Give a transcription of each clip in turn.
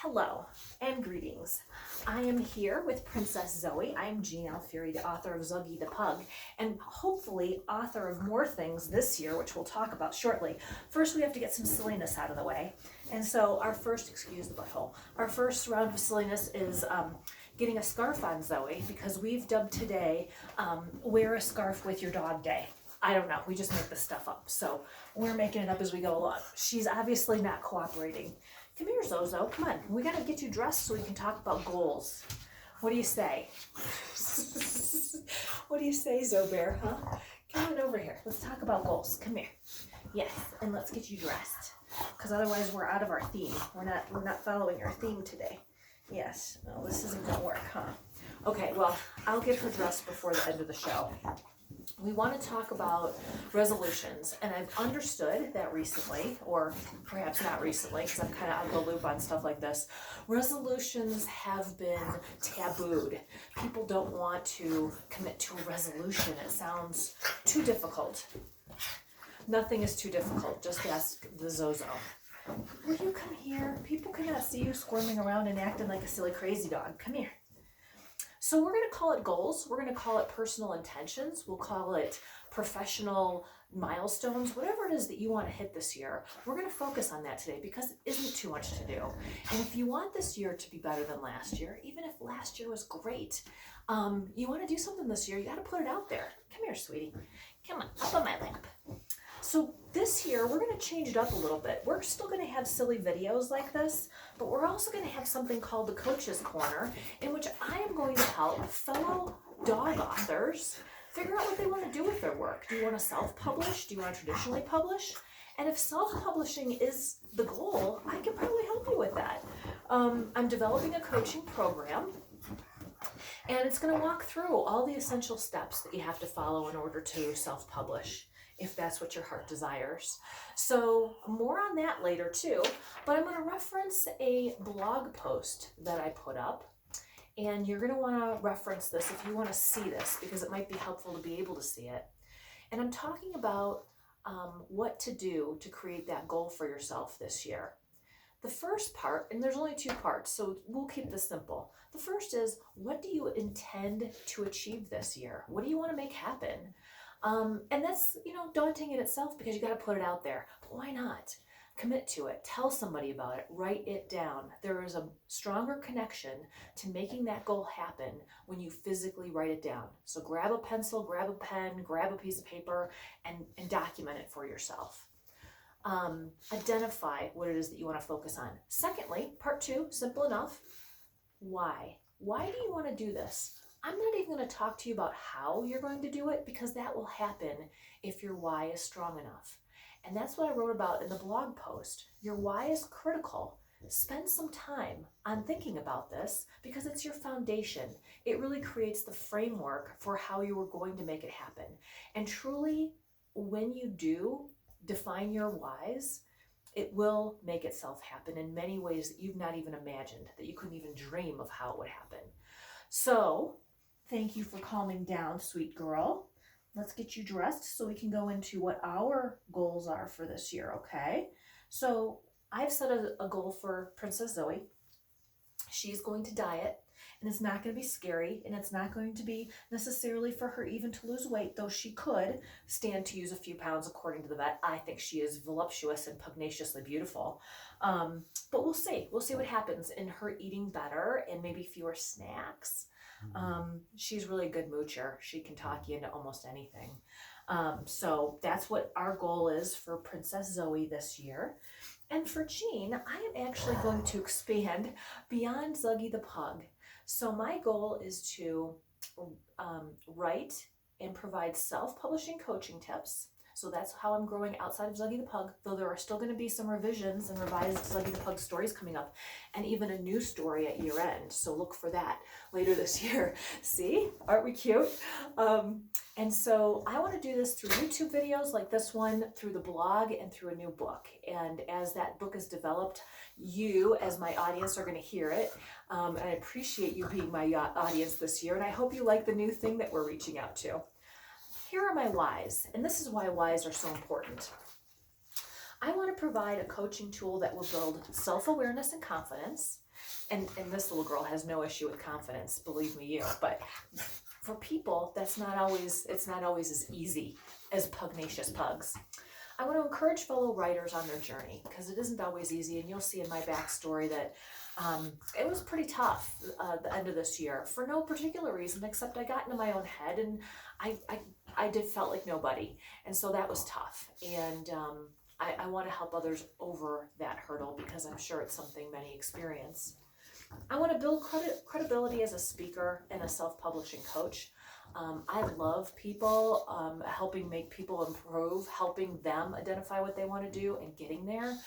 Hello and greetings. I am here with Princess Zoe. I am Jean Alfieri, the author of Zuggy the Pug, and hopefully author of more things this year, which we'll talk about shortly. First, we have to get some silliness out of the way. And so our first, excuse the butthole, our first round of silliness is getting a scarf on Zoe, because we've dubbed today Wear a Scarf with Your Dog Day. I don't know, we just make this stuff up. So we're making it up as we go along. She's obviously not cooperating. Come here, Zozo, come on. We gotta get you dressed so we can talk about goals. What do you say? What do you say, Zobear, huh? Come on over here, let's talk about goals. Come here. Yes, and let's get you dressed. Because otherwise we're out of our theme. We're not following our theme today. Yes, no, this isn't gonna work, huh? Okay, well, I'll get her dressed before the end of the show. We want to talk about resolutions, and I've understood that recently, or perhaps not recently, because I'm kind of out of the loop on stuff like this, resolutions have been tabooed. People don't want to commit to a resolution. It sounds too difficult. Nothing is too difficult. Just ask the Zozo. Will you come here? People cannot see you squirming around and acting like a silly crazy dog. Come here. So we're going to call it goals. We're going to call it personal intentions. We'll call it professional milestones, whatever it is that you want to hit this year. We're going to focus on that today because it isn't too much to do. And if you want this year to be better than last year, even if last year was great, you want to do something this year, you got to put it out there. Come here, sweetie. Come on, up on my lap. So this year, we're going to change it up a little bit. We're still going to have silly videos like this, but we're also going to have something called the Coach's Corner, in which I am going to help fellow dog authors figure out what they want to do with their work. Do you want to self-publish? Do you want to traditionally publish? And if self-publishing is the goal, I can probably help you with that. I'm developing a coaching program, and it's going to walk through all the essential steps that you have to follow in order to self-publish, if that's what your heart desires. So more on that later too, but I'm going to reference a blog post that I put up, and you're going to want to reference this if you want to see this, because it might be helpful to be able to see it. And I'm talking about what to do to create that goal for yourself this year. The first part, and there's only two parts, so we'll keep this simple. The first is, what do you intend to achieve this year? What do you want to make happen? And that's, daunting in itself, because you got to put it out there. But why not? Commit to it. Tell somebody about it. Write it down. There is a stronger connection to making that goal happen when you physically write it down. So grab a pencil, grab a pen, grab a piece of paper, and document it for yourself. Identify what it is that you want to focus on. Secondly, part two, simple enough. Why? Why do you want to do this? I'm not even going to talk to you about how you're going to do it, because that will happen if your why is strong enough. And that's what I wrote about in the blog post. Your why is critical. Spend some time on thinking about this, because it's your foundation. It really creates the framework for how you are going to make it happen. And truly, when you do define your whys, it will make itself happen in many ways that you've not even imagined, that you couldn't even dream of how it would happen. So, thank you for calming down, sweet girl. Let's get you dressed so we can go into what our goals are for this year, okay? So I've set a goal for Princess Zoe. She's going to diet, and it's not going to be scary, and it's not going to be necessarily for her even to lose weight, though she could stand to use a few pounds according to the vet. I think she is voluptuous and pugnaciously beautiful. But we'll see. We'll see what happens in her eating better and maybe fewer snacks. She's really a good moocher. She can talk you into almost anything. So that's what our goal is for Princess Zoe this year. And for Jean, I am actually going to expand beyond Zuggy the Pug. So my goal is to write and provide self-publishing coaching tips. So that's how I'm growing outside of Zuggy the Pug, though there are still going to be some revisions and revised Zuggy the Pug stories coming up, and even a new story at year end. So look for that later this year. See? Aren't we cute? And so I want to do this through YouTube videos like this one, through the blog, and through a new book. And as that book is developed, you, as my audience, are going to hear it. And I appreciate you being my audience this year, and I hope you like the new thing that we're reaching out to. Here are my whys, and this is why whys are so important. I want to provide a coaching tool that will build self-awareness and confidence, and this little girl has no issue with confidence, believe me you, but for people, it's not always as easy as pugnacious pugs. I want to encourage fellow writers on their journey because it isn't always easy, and you'll see in my backstory that it was pretty tough the end of this year for no particular reason except I got into my own head and I did felt like nobody, and so that was tough, and I want to help others over that hurdle because I'm sure it's something many experience. I want to build credibility as a speaker and a self-publishing coach. I love people, helping make people improve, helping them identify what they want to do and getting there.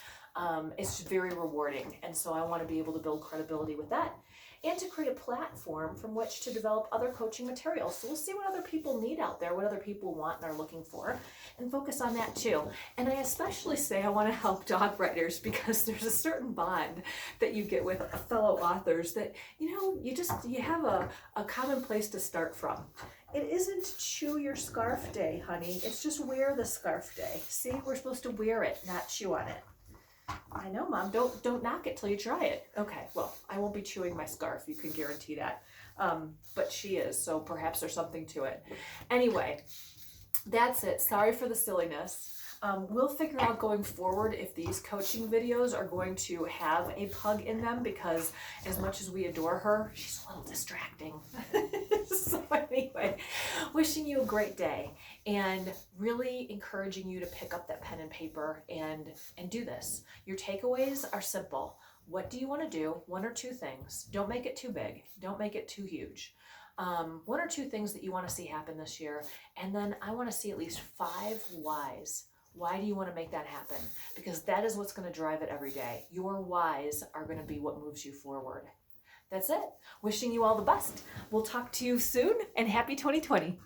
It's very rewarding, and so I want to be able to build credibility with that and to create a platform from which to develop other coaching materials. So we'll see what other people need out there, what other people want and are looking for, and focus on that too. And I especially say I want to help dog writers because there's a certain bond that you get with fellow authors that, you have a common place to start from. It isn't chew your scarf day, honey. It's just wear the scarf day. See, we're supposed to wear it, not chew on it. I know, Mom. Don't knock it till you try it. Okay, well, I won't be chewing my scarf. You can guarantee that. But she is, so perhaps there's something to it. Anyway, that's it. Sorry for the silliness. We'll figure out going forward if these coaching videos are going to have a pug in them because as much as we adore her, she's a little distracting. So anyway, wishing you a great day and really encouraging you to pick up that pen and paper and do this. Your takeaways are simple. What do you want to do? One or two things. Don't make it too big. Don't make it too huge. One or two things that you want to see happen this year. And then I want to see at least 5 whys. Why do you want to make that happen? Because that is what's going to drive it every day. Your whys are going to be what moves you forward. That's it. Wishing you all the best. We'll talk to you soon and happy 2020.